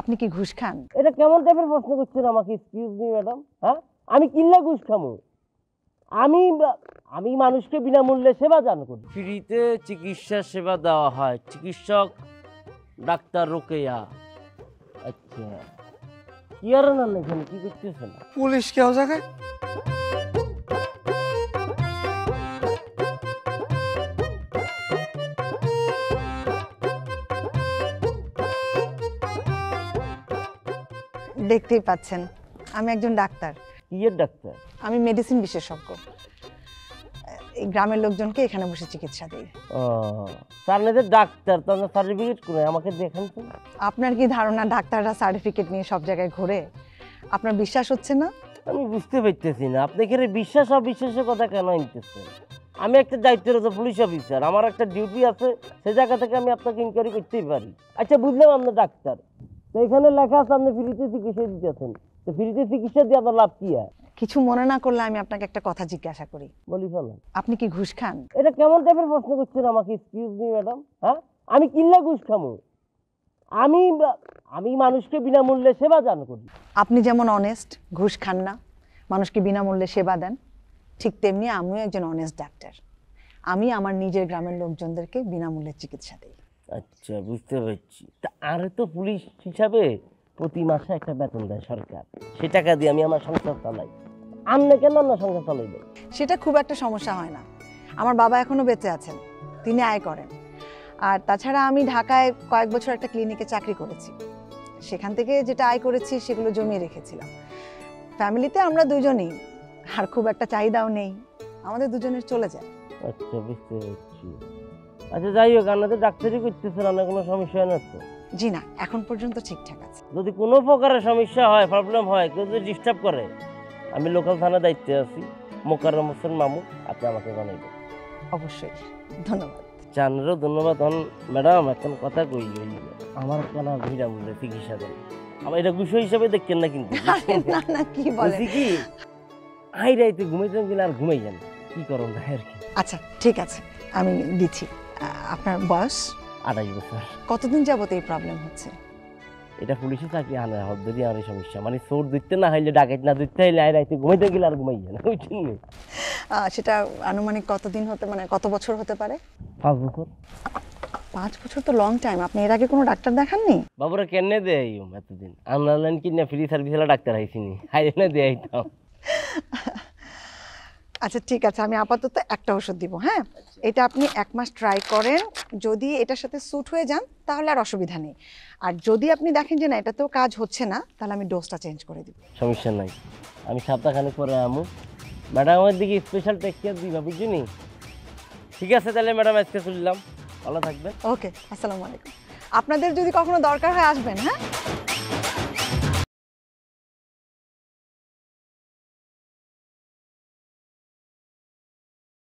আপনি কি ঘুষ খান? এটা কেমন টাইপের প্রশ্ন করছেন আমাকে? এক্সকিউজ মি ম্যাডাম, হ্যাঁ আমি কিল্লা ঘুষ খামু? আমি আমি মানুষকে বিনামূল্যে সেবা দান করি, ফ্রিতে চিকিৎসা সেবা দেওয়া হয়। চিকিৎসক ডাক্তার রোকেয়া। আচ্ছা, কি আর না এখানে কি করতেছেন? পুলিশ কেউ জায়গায় দেখতেই পাচ্ছেন আমি একজন ডাক্তার। কি এর ডাক্তার? আমি মেডিসিন বিশেষজ্ঞ। এই গ্রামের লোকজনকে এখানে বসে চিকিৎসা দিই। ও স্যার, নেদের ডাক্তার তো সার্টিফিকেট করে আমাকে দেখান তো। আপনার কি ধারণা ডাক্তাররা সার্টিফিকেট নিয়ে সব জায়গায় ঘোরে? আপনার বিশ্বাস হচ্ছে না? আমি বুঝতে পারতেছি না আপনি এখানে বিশ্বাস অবিশ্বাসের কথা কেন আনতেছেন। আমি একটা দায়িত্বরত পুলিশ অফিসার, আমার একটা ডিউটি আছে, সে জায়গা থেকে আমি আপনাকে ইনকোয়ারি করতেই পারি। আচ্ছা বুঝলাম আপনি ডাক্তার, তো এখানে লেখা আছে আপনি ফ্রিতে চিকিৎসা দিতেছেন, তো ফ্রিতে চিকিৎসা দিয়ে আপনার লাভ কি? কিছু মনে না করলে আমি আপনাকে একটা কথা জিজ্ঞাসা করি। বলি ফেলেন। আপনি কি ঘুষ খান? এটা কেমন টাইপের প্রশ্ন করছেন আমাকে? এক্সকিউজ মি ম্যাডাম, হ্যাঁ আমি কিল্লা ঘুষ খামু? আমি আমি মানুষকে বিনামূল্যে সেবা দান করি। আপনি যেমন অনেস্ট, ঘুষ খান না, মানুষকে বিনামূল্যে সেবা দেন, ঠিক তেমনি আমিও একজন অনেস্ট ডাক্তার। আমি আমার নিজের গ্রামের লোকজনদেরকে বিনামূল্যে চিকিৎসা দিই। আচ্ছা বুঝতে পারছি। তা আরে তো পুলিশ হিসাবে প্রতি মাসে একটা বেতন দেয় সরকার, সে টাকা দিয়ে আমি আমার সংসার চালাই। আমনে কেন না সংসার চালাই দেয়? সেটা খুব একটা সমস্যা হয় না। আমার বাবা এখনো বেঁচে আছেন, তিনি আয় করেন। আর তাছাড়া আমি ঢাকায় কয়েক বছর একটা ক্লিনিকে চাকরি করেছি, সেখান থেকে যেটা আয় করেছি সেগুলো জমিয়ে রেখেছিলাম। ফ্যামিলিতে আমরা দুজনেই, আর খুব একটা চাহিদাও নেই, আমাদের দুজনের চলে যায়। আচ্ছা বুঝতে পারছি। আচ্ছা যাই হোক, আপনাদের ডাক্তারি করতেছেন, আপনার কোনো সমস্যা হয় না তো? জি না, এখন পর্যন্ত ঠিকঠাক আছে। যদি কোনো প্রকারের সমস্যা হয়, প্রবলেম হয়, কেউ যদি ডিস্টার্ব করে, আমি লোকাল থানার দায়িত্বে আছি, মোকাররম হোসেন মামু, আপনি আমাকে জানাইবেন। অবশ্যই, ধন্যবাদ। জানারও ধন্যবাদ। ম্যাডাম এখন কথা কই, আমার কেন বিনামূল্যে চিকিৎসা দেন? আমার এটা গুছো হিসাবে দেখছেন না কিন্তু। না না, কি বলেন? কি আই রাইতে ঘুমাইতেন কিনা আর ঘুমাই যান, কি করুন না আর কি। আচ্ছা ঠিক আছে, আমি দিচ্ছি। আপনার বয়স? 28 বছর। কতদিন যাবত এই প্রবলেম হচ্ছে? এটা পুলিশে চাকরি আনে হদ্দরি আর সমস্যা, মানে চোর ধরতে না হইলে, ডাকাত না ধরতে হইলে আই রাইতে ঘুমাইতে গেলে আর ঘুমাই যান, বুঝছেন? সেটা আনুমানিক কতদিন হতে, মানে কত বছর হতে পারে? 5 বছর। 5 বছর তো লং টাইম। আপনি এর আগে কোনো ডাক্তার দেখাননি? বাবুরা কেনে দেয় এতদিন? অনলাইন কিনা ফ্রি সার্ভিস হলে ডাক্তার আইসিনি, হাইরে দেয় তো। আচ্ছা ঠিক আছে, আমি আপাতত একটা ওষুধ দিব। হ্যাঁ, এটা আপনি 1 মাস ট্রাই করেন, যদি এটার সাথে স্যুট হয়ে যান তাহলে আর অসুবিধা নেই। আর যদি আপনি দেখেন যে না এটাতেও কাজ হচ্ছে না, তাহলে আমি ডোজটা চেঞ্জ করে দিব। সমস্যা নাই, আমি সপ্তাহখানেক পরে আমু। ম্যাডাম আমার দিকে স্পেশাল টেক কেয়ার দিবা, বুঝলি? ঠিক আছে তাহলে ম্যাডাম, আজকে চললাম, ভালো থাকবেন। ওকে, আসসালামু আলাইকুম। আপনাদের যদি কখনো দরকার হয় আসবেন। হ্যাঁ।